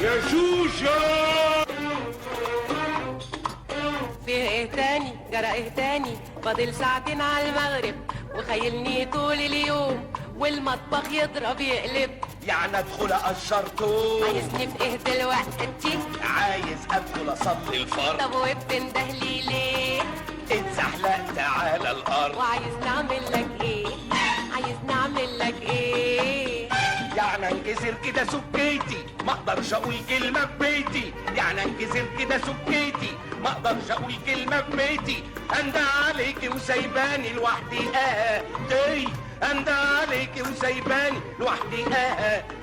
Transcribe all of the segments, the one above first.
يا شوشة. فيه ايه تاني جرى ايه تاني؟ فاضل ساعتين على المغرب وخيلني طول اليوم والمطبخ يضرب يقلب. يعني ادخل اقشر توم. عايزني في ايه دلوقتي؟ عايز ادخل اصلي الفرض. طب وبتنده لي ليه؟ اتزحلقت على الارض. وعايز نعمل لك ايه؟ عايز نعمل لك ايه؟ يعني انكسر كده سكيتي ما اقدرش اقول كلمه في بيتي. يعني انكسر كده سكيتي ما اقدرش اقول كلمه في بيتي. انده عليكي وسايباني لوحدي دي. انده عليكي وسايباني لوحدي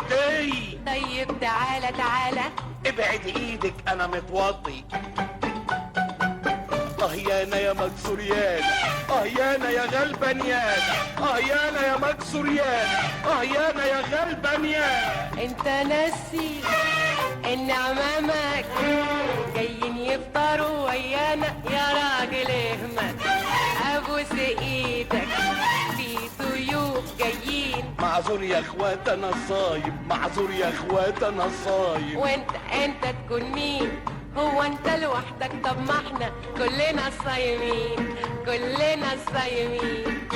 دي. طيب تعالى تعالى ابعد ايدك انا متوضي. يانا يا مكسوريانا. يانا يا غلبانيانا. يانا يا مكسوريانا. يانا يا غلبانيانا. انت ناسي ان عمامك جايين يفطروا ويانا يا راجل اهمل. ابوس ايدك في ضيوف جايين. معذور يا اخوات انا صايم. معذور يا اخوات انا صايم. وانت تكون مين؟ هو انت لوحدك؟ طب ما احنا كلنا صايمين. كلنا صايمين.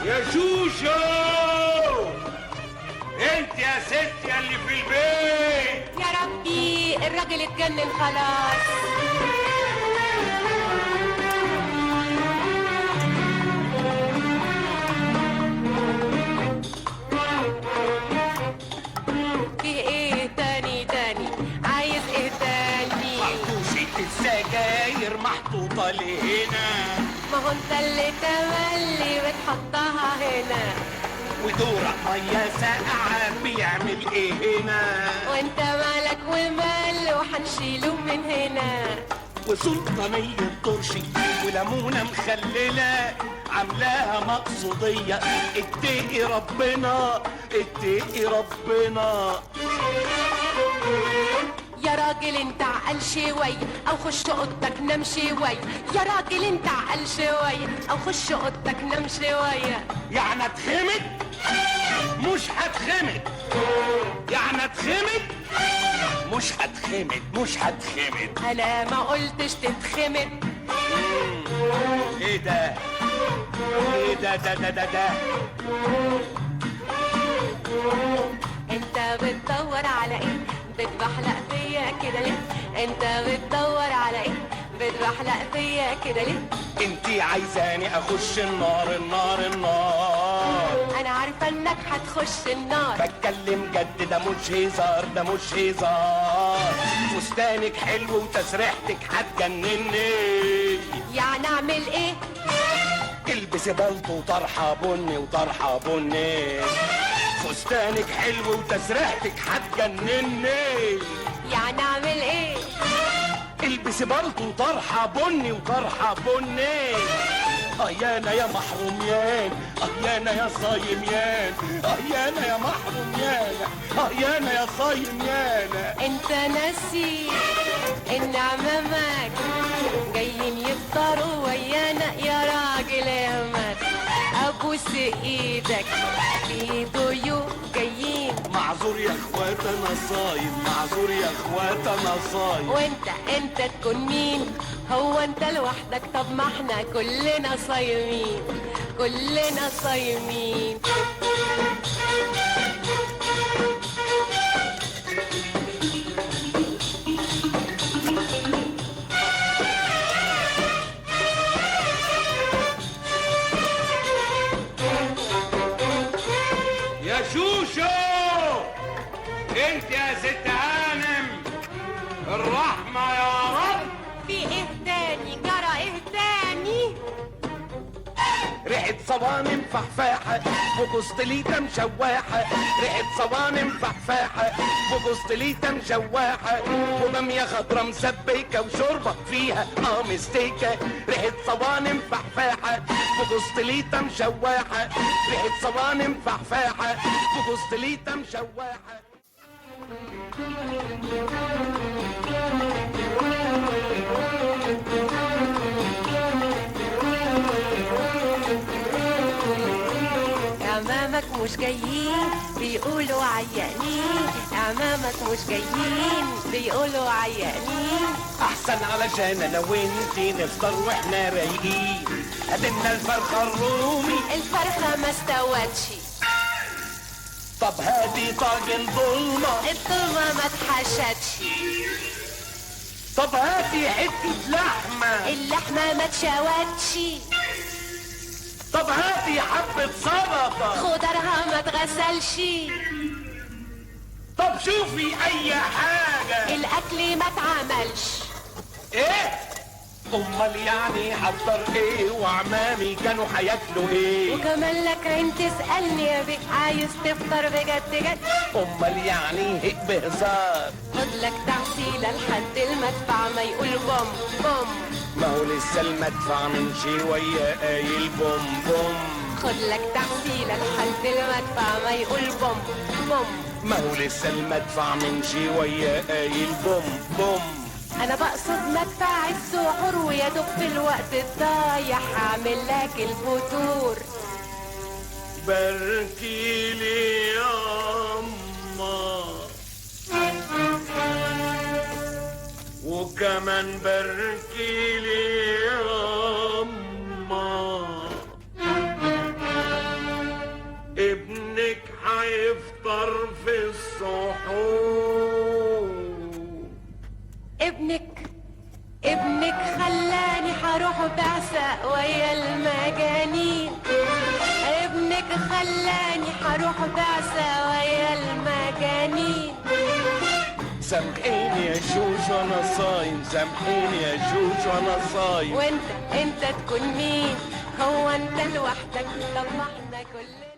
يا شوشو انت يا ست يا اللي في البيت. يا ربي الراجل اتجنن خلاص. فيه ايه تاني تاني؟ عايز ايه تاني؟ خرطوشة السجاير محطوطة لهنا. ما هو انت اللي تملي بتحطها هنا. ودورق مية ساقعة بيعمل ايه هنا؟ وانت مالك ومال وحنشيله من هنا. وسلطانية طرشي وليمونة مخللة عاملاها مقصودية. اتقي ربنا اتقي ربنا. يا راجل انت عقل شوي او خش اوضتك نام شوي. يا راجل انت عقل شوي او خش اوضتك نام شوية. يعني اتخمد مش هتخمد. يعني اتخمد مش هتخمد. مش هتخمد. انا ما قلتش تتخمد. ايه ده؟ ايه ده؟ انت بتدور على ايه؟ بتبحلق فيا كده ليه؟ انت بتدور على ايه؟ بتبحلق فيا كده ليه؟ انتي عايزاني اخش النار النار النار. انا عارفه انك هتخش النار. بتكلم جد ده مش هزار. ده مش هزار. فستانك حلو وتسريحتك هتجنني. يعني اعمل ايه؟ البسي بلطو وطرحه بني وطرحه بني. فستانك حلو وتسريحتك هتجنني. يعني اعمل ايه؟ البسي بلطو وطرحه بني وطرحه بني. يانا يا محروميان. يانا يا صايميان. يانا يا محروميان. يانا يا صايميان. انت ناسي ان عمامك جايين يفطروا ويانا يا راجل اهمل. ابوس ايدك في ضيوف جايين. معذور يا اخوات انا صايم. معذور يا اخوات انا صايم. وانت تكون مين؟ هو انت لوحدك؟ طب ما احنا كلنا صايمين. كلنا صايمين. يا شوشو انت يا ست هانم الرحمة يا رب. في ايه تاني جرى ايه تاني؟ ريحة صوانم فحفاحة وجوزتليتا مشواحة. ريحة صوانم فحفاحة وجوزتليتا مشواحة. وبامية خضرا مسبكة وشوربة فيها مستيكة. ريحة صوانم فحفاحة وجوزتليتا مشواحة. ريحة صوانم فحفاحة وجوزتليتا مشواحة. عمامك مش جايين بيقولوا عيانين، عمامك مش جايين بيقولوا عيانين. احسن علشان انا وانتي نفطر واحنا رايقين. قدمنا الفرخه الرومي، الفرخة ما استوتش. طب هاتي طاجن ضلمه، الضلمة ما اتحشتش. طب هاتي حته لحمه، اللحمة ما اتشوتش. طب هاتي حبه سلطه، خضرها ما اتغسلش. طب شوفي اي حاجه. الاكل ما اتعملش. ايه امال يعني حضر ايه؟ وعمامي كانوا هياكلوا ايه؟ وكمان لك عين تسألني يا بيه عايز تفطر بجد جد؟ امال يعني هيك بهزار؟ خد لك تعسيلة لحد المدفع ما يقول بوم بوم. ما هو لسه المدفع من شويه قايل بوم بوم. خد لك تعسيلة لحد المدفع ما يقول بوم بوم. ما هو لسه المدفع من شويه قايل بوم بوم. انا بقصد مدفع السحور ويا دوب في الوقت الضايع هعمل لك الفطور. باركي لي يا أما، وكمان باركي لي يا أما، ابنك هيفطر في السحور. ابنك خلاني هروح بعثة ويا المجانين. ابنك خلاني هروح بعثة ويا المجانين. سامحيني يا شوش وانا صايم، سامحيني يا شوش وانا صايم. وانت تكون مين؟ هو انت لوحدك؟ طب ما احنا كلنا